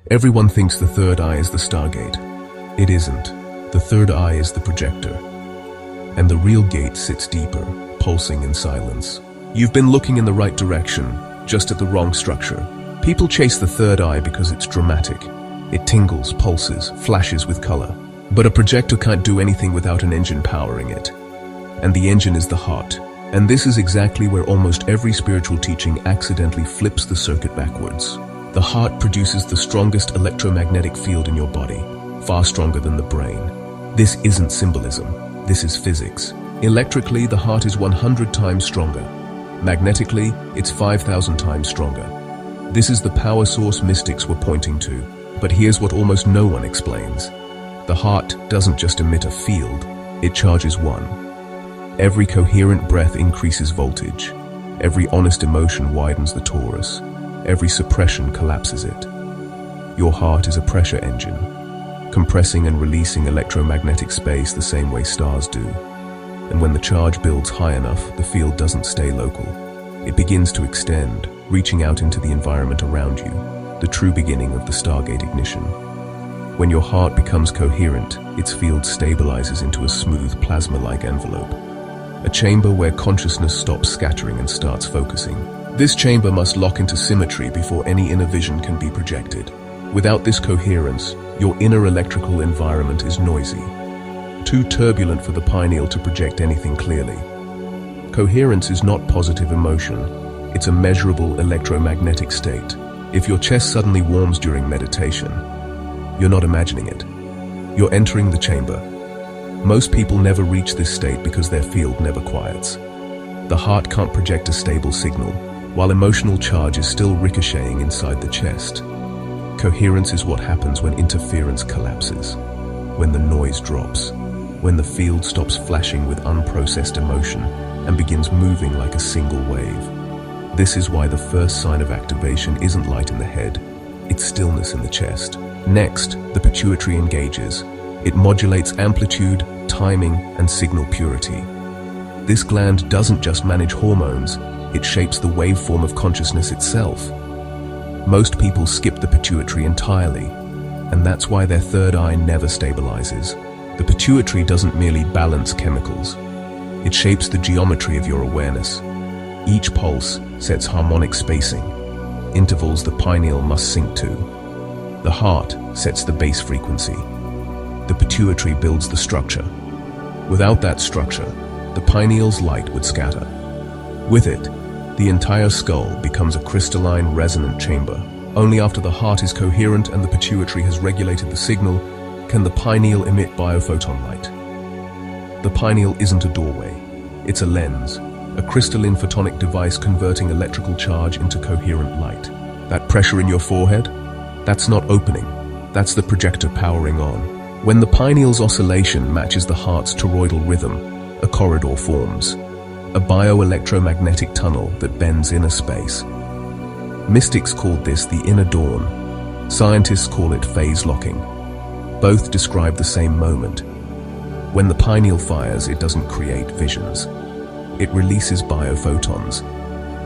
Everyone thinks the third eye is the Stargate. It isn't. The third eye is the projector. And the real gate sits deeper, pulsing in silence. You've been looking in the right direction, just at the wrong structure. People chase the third eye because it's dramatic. It tingles, pulses, flashes with color. But a projector can't do anything without an engine powering it. And the engine is the heart. And this is exactly where almost every spiritual teaching accidentally flips the circuit backwards. The heart produces the strongest electromagnetic field in your body, far stronger than the brain. This isn't symbolism, this is physics. Electrically, the heart is 100 times stronger. Magnetically, it's 5,000 times stronger. This is the power source mystics were pointing to. But here's what almost no one explains. The heart doesn't just emit a field, it charges one. Every coherent breath increases voltage. Every honest emotion widens the torus. Every suppression collapses it. Your heart is a pressure engine, compressing and releasing electromagnetic space the same way stars do. And when the charge builds high enough, the field doesn't stay local. It begins to extend, reaching out into the environment around you, the true beginning of the Stargate ignition. When your heart becomes coherent, its field stabilizes into a smooth plasma-like envelope, a chamber where consciousness stops scattering and starts focusing. This chamber must lock into symmetry before any inner vision can be projected. Without this coherence, your inner electrical environment is noisy, too turbulent for the pineal to project anything clearly. Coherence is not positive emotion, it's a measurable electromagnetic state. If your chest suddenly warms during meditation, you're not imagining it. You're entering the chamber. Most people never reach this state because their field never quiets. The heart can't project a stable signal, while emotional charge is still ricocheting inside the chest. Coherence is what happens when interference collapses, when the noise drops, when the field stops flashing with unprocessed emotion and begins moving like a single wave. This is why the first sign of activation isn't light in the head, it's stillness in the chest. Next, the pituitary engages. It modulates amplitude, timing, and signal purity. This gland doesn't just manage hormones, it shapes the waveform of consciousness itself. Most people skip the pituitary entirely, and that's why their third eye never stabilizes. The pituitary doesn't merely balance chemicals, it shapes the geometry of your awareness. Each pulse sets harmonic spacing, intervals the pineal must sync to. The heart sets the base frequency. The pituitary builds the structure. Without that structure, the pineal's light would scatter. With it, the entire skull becomes a crystalline resonant chamber. Only after the heart is coherent and the pituitary has regulated the signal can the pineal emit biophoton light. The pineal isn't a doorway, it's a lens, a crystalline photonic device converting electrical charge into coherent light. That pressure in your forehead? That's not opening, that's the projector powering on. When the pineal's oscillation matches the heart's toroidal rhythm, a corridor forms. A bioelectromagnetic tunnel that bends inner space. Mystics called this the inner dawn. Scientists call it phase locking. Both describe the same moment. When the pineal fires, it doesn't create visions. It releases biophotons,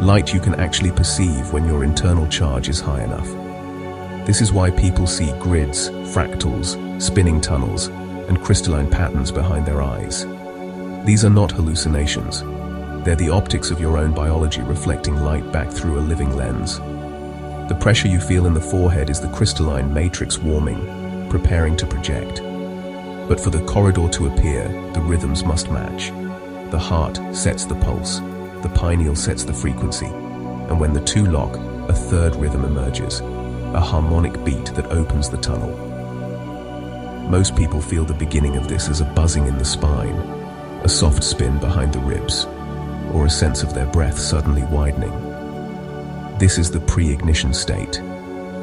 light you can actually perceive when your internal charge is high enough. This is why people see grids, fractals, spinning tunnels, and crystalline patterns behind their eyes. These are not hallucinations. They're the optics of your own biology reflecting light back through a living lens. The pressure you feel in the forehead is the crystalline matrix warming, preparing to project. But for the corridor to appear, the rhythms must match. The heart sets the pulse, the pineal sets the frequency, and when the two lock, a third rhythm emerges, a harmonic beat that opens the tunnel. Most people feel the beginning of this as a buzzing in the spine, a soft spin behind the ribs, or a sense of their breath suddenly widening. This is the pre-ignition state,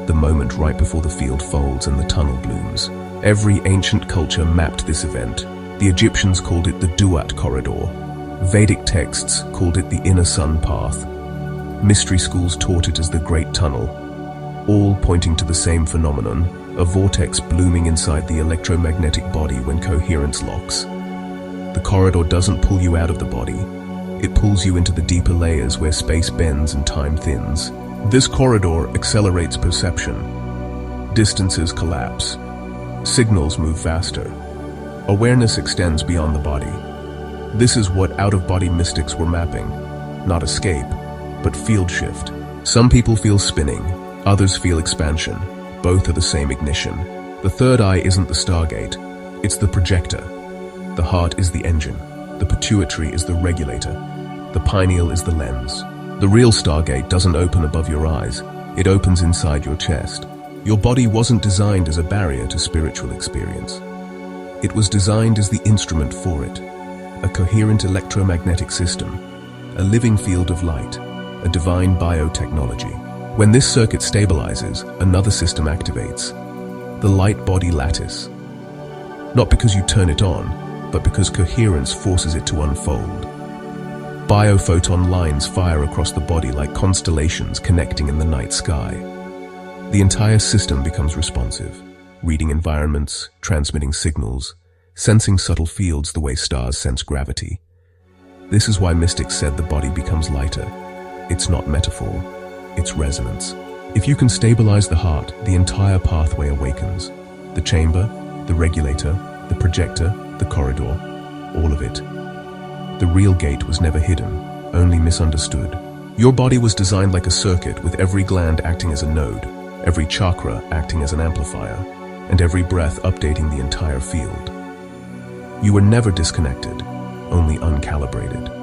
the moment right before the field folds and the tunnel blooms. Every ancient culture mapped this event. The Egyptians called it the Duat corridor. Vedic texts called it the inner sun path. Mystery schools taught it as the Great Tunnel, all pointing to the same phenomenon, a vortex blooming inside the electromagnetic body when coherence locks. The corridor doesn't pull you out of the body. It pulls you into the deeper layers where space bends and time thins. This corridor accelerates perception. Distances collapse. Signals move faster. Awareness extends beyond the body. This is what out-of-body mystics were mapping. Not escape, but field shift. Some people feel spinning, others feel expansion. Both are the same ignition. The third eye isn't the Stargate, it's the projector. The heart is the engine. The pituitary is the regulator. The pineal is the lens. The real Stargate doesn't open above your eyes, it opens inside your chest. Your body wasn't designed as a barrier to spiritual experience. It was designed as the instrument for it. A coherent electromagnetic system, a living field of light, a divine biotechnology. When this circuit stabilizes, another system activates. The light-body lattice. Not because you turn it on, but because coherence forces it to unfold. Biophoton lines fire across the body like constellations connecting in the night sky. The entire system becomes responsive, reading environments, transmitting signals, sensing subtle fields the way stars sense gravity. This is why mystics said the body becomes lighter. It's not metaphor, it's resonance. If you can stabilize the heart, the entire pathway awakens. The chamber, the regulator, the projector, the corridor, all of it. The real gate was never hidden, only misunderstood. Your body was designed like a circuit, with every gland acting as a node, every chakra acting as an amplifier, and every breath updating the entire field. You were never disconnected, only uncalibrated.